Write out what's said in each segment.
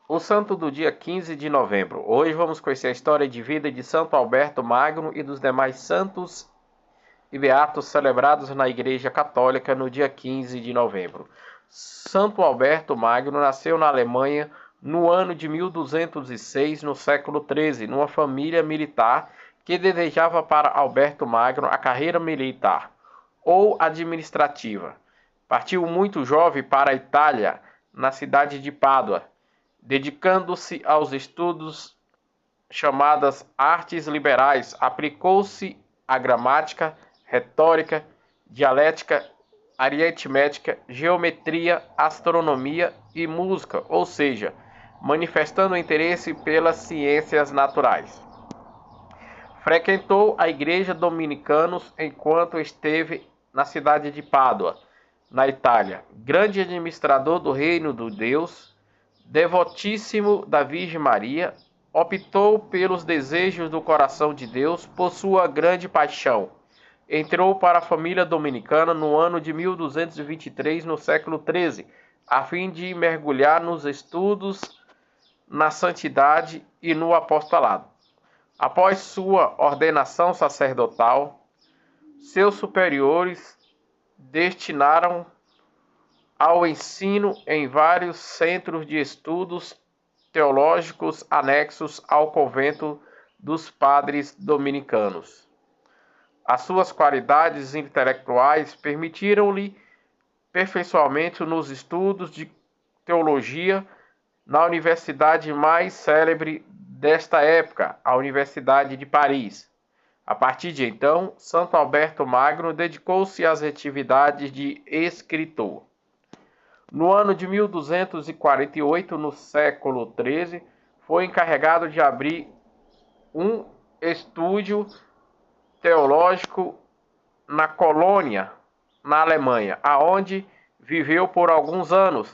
O santo do dia 15 de novembro. Hoje vamos conhecer a história de vida de Santo Alberto Magno e dos demais santos e beatos celebrados na Igreja Católica no dia 15 de novembro. Santo Alberto Magno nasceu na Alemanha no ano de 1206, no século XIII, numa família militar que desejava para Alberto Magno a carreira militar ou administrativa. Partiu muito jovem para a Itália, na cidade de Pádua, dedicando-se aos estudos chamadas artes liberais, aplicou-se à gramática, retórica, dialética, aritmética, geometria, astronomia e música, ou seja, manifestando interesse pelas ciências naturais. Frequentou a igreja dominicanos enquanto esteve na cidade de Pádua, na Itália. Grande administrador do reino de Deus, devotíssimo da Virgem Maria, optou pelos desejos do coração de Deus por sua grande paixão. Entrou para a família dominicana no ano de 1223, no século XIII, a fim de mergulhar nos estudos, na santidade e no apostolado. Após sua ordenação sacerdotal, seus superiores destinaram ao ensino em vários centros de estudos teológicos anexos ao convento dos padres dominicanos. As suas qualidades intelectuais permitiram-lhe perfeiçoamento nos estudos de teologia na universidade mais célebre desta época, a Universidade de Paris. A partir de então, Santo Alberto Magno dedicou-se às atividades de escritor. No ano de 1248, no século XIII, foi encarregado de abrir um estúdio teológico na Colônia, na Alemanha, aonde viveu por alguns anos.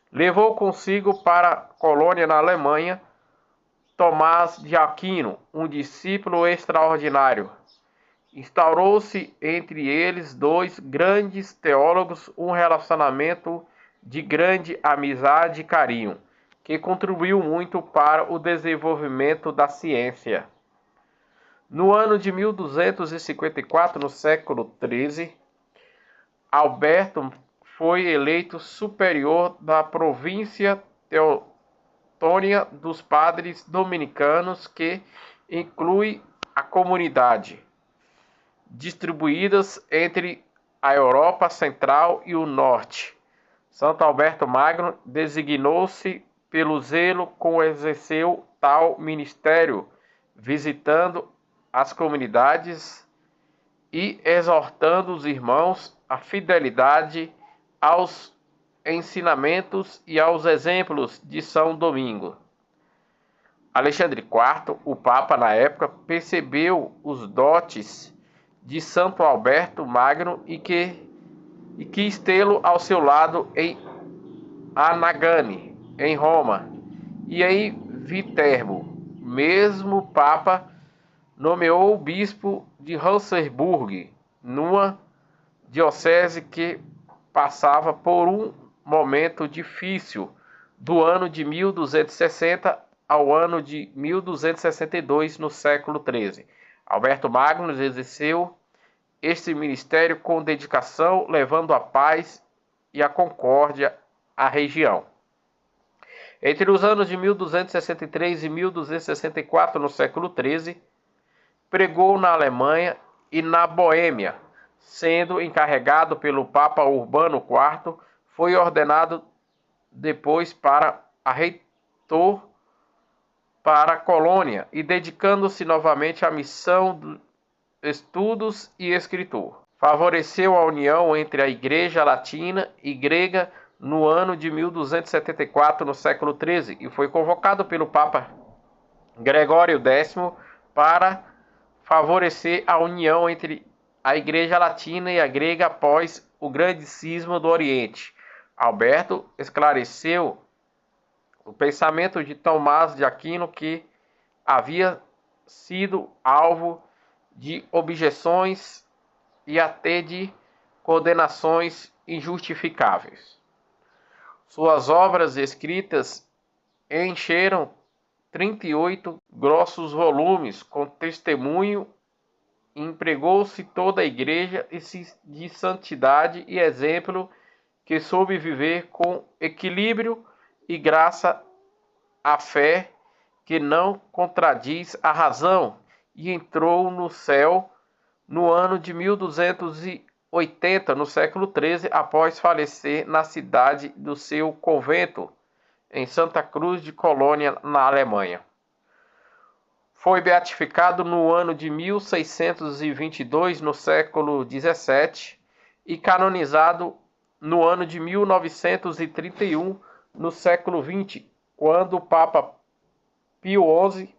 Levou consigo para a Colônia, na Alemanha, Tomás de Aquino, um discípulo extraordinário. Instaurou-se entre eles dois grandes teólogos um relacionamento de grande amizade e carinho, que contribuiu muito para o desenvolvimento da ciência. No ano de 1254, no século XIII, Alberto foi eleito superior da província Teutônia dos Padres Dominicanos, que inclui a comunidade, distribuídas entre a Europa Central e o Norte. Santo Alberto Magno designou-se pelo zelo com exerceu tal ministério, visitando as comunidades e exortando os irmãos à fidelidade aos ensinamentos e aos exemplos de São Domingo. Alexandre IV, o Papa na época, percebeu os dotes de Santo Alberto Magno e quis tê-lo ao seu lado em Anagni, em Roma, e em Viterbo. Mesmo Papa nomeou o bispo de Hanserburg, numa diocese que passava por um momento difícil, do ano de 1260 ao ano de 1262, no século XIII. Alberto Magno exerceu este ministério com dedicação, levando a paz e a concórdia à região. Entre os anos de 1263 e 1264, no século XIII, pregou na Alemanha e na Boêmia. Sendo encarregado pelo Papa Urbano IV, foi ordenado depois para reitor para a Colônia e dedicando-se novamente à missão de estudos e escritor. Favoreceu a união entre a Igreja Latina e Grega no ano de 1274, no século XIII, e foi convocado pelo Papa Gregório X para favorecer a união entre a Igreja Latina e a Grega após o grande cisma do Oriente. Alberto esclareceu o pensamento de Tomás de Aquino, que havia sido alvo de objeções e até de condenações injustificáveis. Suas obras escritas encheram 38 grossos volumes com testemunho, empregou-se toda a igreja de santidade e exemplo, que soube viver com equilíbrio e graça a fé que não contradiz a razão, e entrou no céu no ano de 1280, no século XIII, após falecer na cidade do seu convento, em Santa Cruz de Colônia, na Alemanha. Foi beatificado no ano de 1622, no século XVII, e canonizado no ano de 1931, no século XX, quando o Papa Pio XI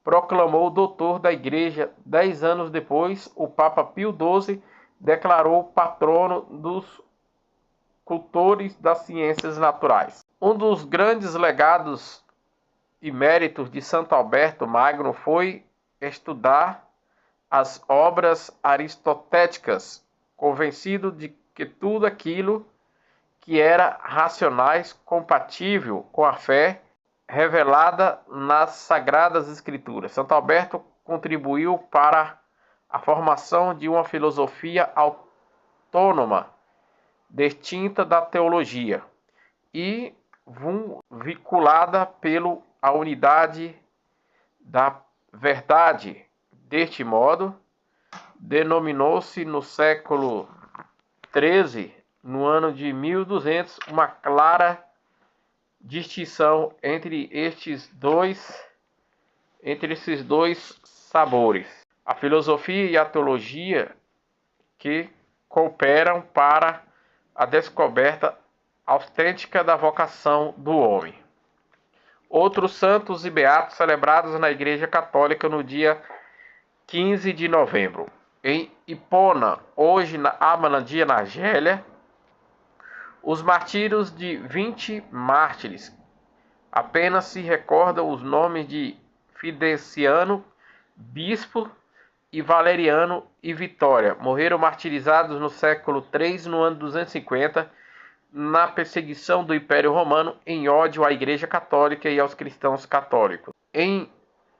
proclamou doutor da Igreja. 10 anos depois, o Papa Pio XII declarou patrono dos cultores das ciências naturais. Um dos grandes legados e méritos de Santo Alberto Magno foi estudar as obras aristotélicas, convencido de que tudo aquilo que era racionais, compatível com a fé revelada nas Sagradas Escrituras. Santo Alberto contribuiu para a formação de uma filosofia autônoma, distinta da teologia e vinculada pela unidade da verdade. Deste modo, denominou-se no século XIII, no ano de 1200, uma clara distinção entre esses dois sabores, a filosofia e a teologia, que cooperam para a descoberta autêntica da vocação do homem. Outros santos e beatos celebrados na Igreja Católica no dia 15 de novembro. Em Hipona, hoje na Amandia, na Argélia, os martírios de 20 mártires. Apenas se recordam os nomes de Fidenciano, bispo, e Valeriano e Vitória. Morreram martirizados no século III, no ano 250, na perseguição do Império Romano, em ódio à Igreja Católica e aos cristãos católicos. Em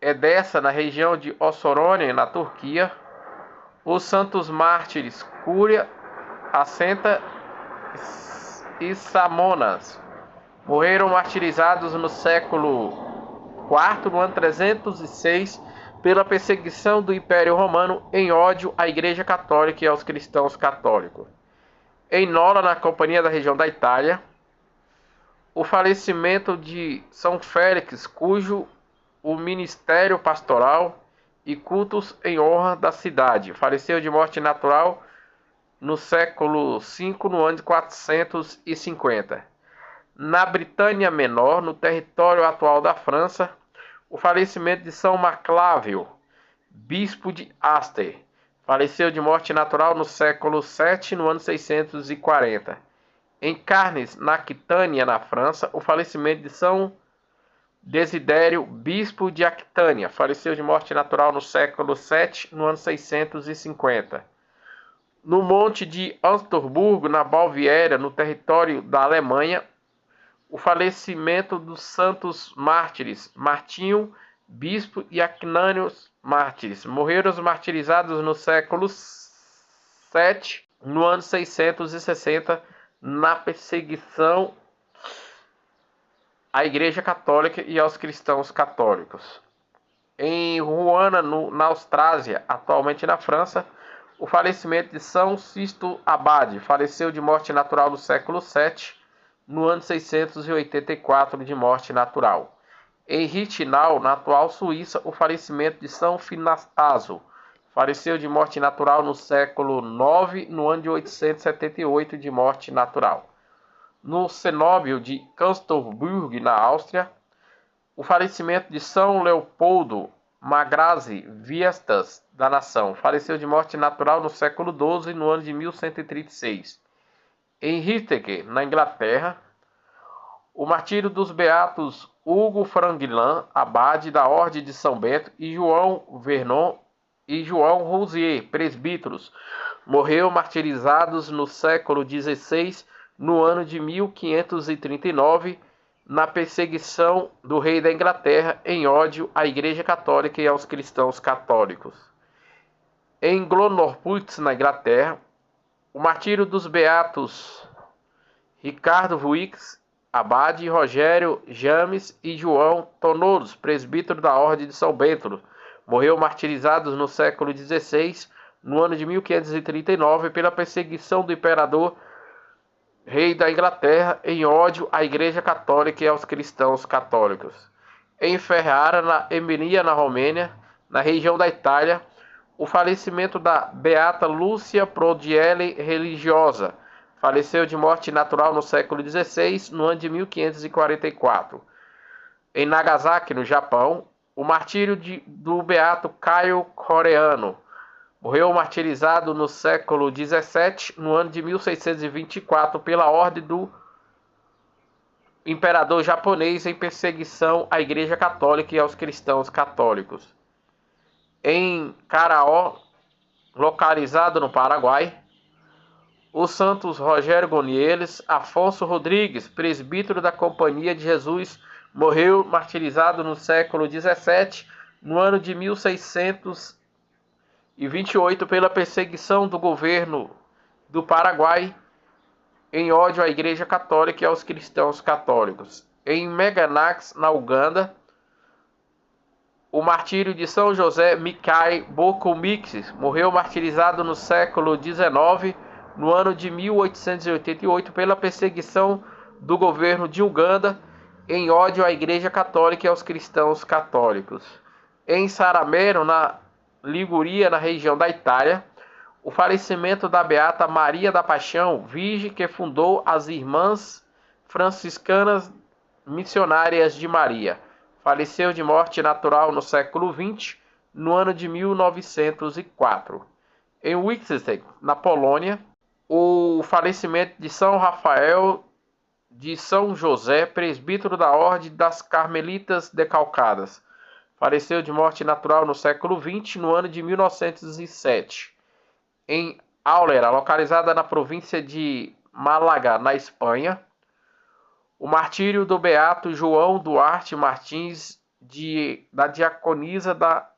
Edessa, na região de Ossorônia, na Turquia, os santos mártires Cúria, Assenta e Samonas morreram martirizados no século IV, no ano 306, pela perseguição do Império Romano em ódio à Igreja Católica e aos cristãos católicos. Em Nola, na Companhia da região da Itália, o falecimento de São Félix, cujo o ministério pastoral e cultos em honra da cidade. Faleceu de morte natural no século V, no ano de 450. Na Britânia Menor, no território atual da França, o falecimento de São Maclávio, bispo de Aster. Faleceu de morte natural no século VII, no ano 640. Em Carnes, na Aquitânia, na França, o falecimento de São Desidério, bispo de Aquitânia. Faleceu de morte natural no século VII, no ano 650. No Monte de Ansturburgo, na Baviera, no território da Alemanha, o falecimento dos santos mártires Martinho, bispo, e Aquinânio, mártires. Morreram os martirizados no século VII, no ano 660, na perseguição à Igreja Católica e aos cristãos católicos. Em Ruana, na Austrásia, atualmente na França, o falecimento de São Sisto Abade. Faleceu de morte natural no século VII, no ano 684, de morte natural. Em Rittinau, na atual Suíça, o falecimento de São Finastaso. Faleceu de morte natural no século IX, no ano de 878, de morte natural. No cenóbio de Canstorburg, na Áustria, o falecimento de São Leopoldo Magrazi Viestas da Nação. Faleceu de morte natural no século XII, no ano de 1136. Em Ritteke, na Inglaterra, o martírio dos beatos Hugo Franguelin, abade da Ordem de São Bento, e João Vernon e João Rousier, presbíteros, morreram martirizados no século XVI, no ano de 1539, na perseguição do rei da Inglaterra em ódio à Igreja Católica e aos cristãos católicos. Em Glenorputz, na Inglaterra, o martírio dos beatos Ricardo Vuix, abade, Rogério James e João Tonoros, presbítero da Ordem de São Bento, morreu martirizados no século XVI, no ano de 1539, pela perseguição do imperador rei da Inglaterra em ódio à Igreja Católica e aos cristãos católicos. Em Ferrara, na Emília, na Romênia, na região da Itália, o falecimento da beata Lúcia Prodielli, religiosa, faleceu de morte natural no século XVI, no ano de 1544. Em Nagasaki, no Japão, o martírio do beato Caio Coreano, morreu martirizado no século XVII, no ano de 1624, pela ordem do imperador japonês em perseguição à Igreja Católica e aos cristãos católicos. Em Caraó, localizado no Paraguai, os santos Rogério Gonieles, Afonso Rodrigues, presbítero da Companhia de Jesus, morreu martirizado no século XVII, no ano de 1628, pela perseguição do governo do Paraguai em ódio à Igreja Católica e aos cristãos católicos. Em Meganax, na Uganda, o martírio de São José Mikai Bokomix morreu martirizado no século XIX, no ano de 1888, pela perseguição do governo de Uganda em ódio à Igreja Católica e aos cristãos católicos. Em Saramero, na Liguria, na região da Itália, o falecimento da beata Maria da Paixão, virgem que fundou as Irmãs Franciscanas Missionárias de Maria. Faleceu de morte natural no século XX, no ano de 1904. Em Wittenstein, na Polônia, o falecimento de São Rafael de São José, presbítero da Ordem das Carmelitas Decalcadas. Faleceu de morte natural no século XX, no ano de 1907. Em Aulera, localizada na província de Málaga, na Espanha, o martírio do beato João Duarte Martins, da diaconisa da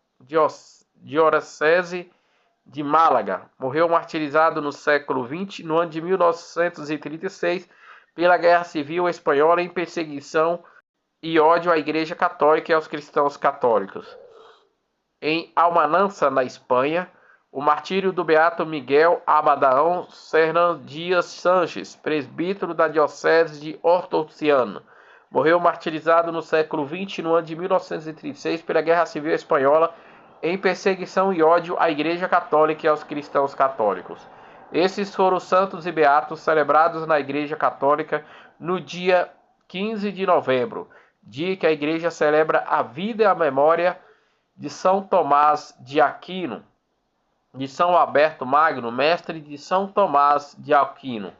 Diocese de Málaga. Morreu martirizado no século XX, no ano de 1936, pela Guerra Civil Espanhola em perseguição e ódio à Igreja Católica e aos cristãos católicos. Em Almanança, na Espanha, o martírio do beato Miguel Abadaão Serrano Dias Sanches, presbítero da Diocese de Hortociano. Morreu martirizado no século XX, no ano de 1936, pela Guerra Civil Espanhola, em perseguição e ódio à Igreja Católica e aos cristãos católicos. Esses foram os santos e beatos celebrados na Igreja Católica no dia 15 de novembro, dia que a Igreja celebra a vida e a memória de São Tomás de Aquino, de São Alberto Magno, mestre de São Tomás de Aquino.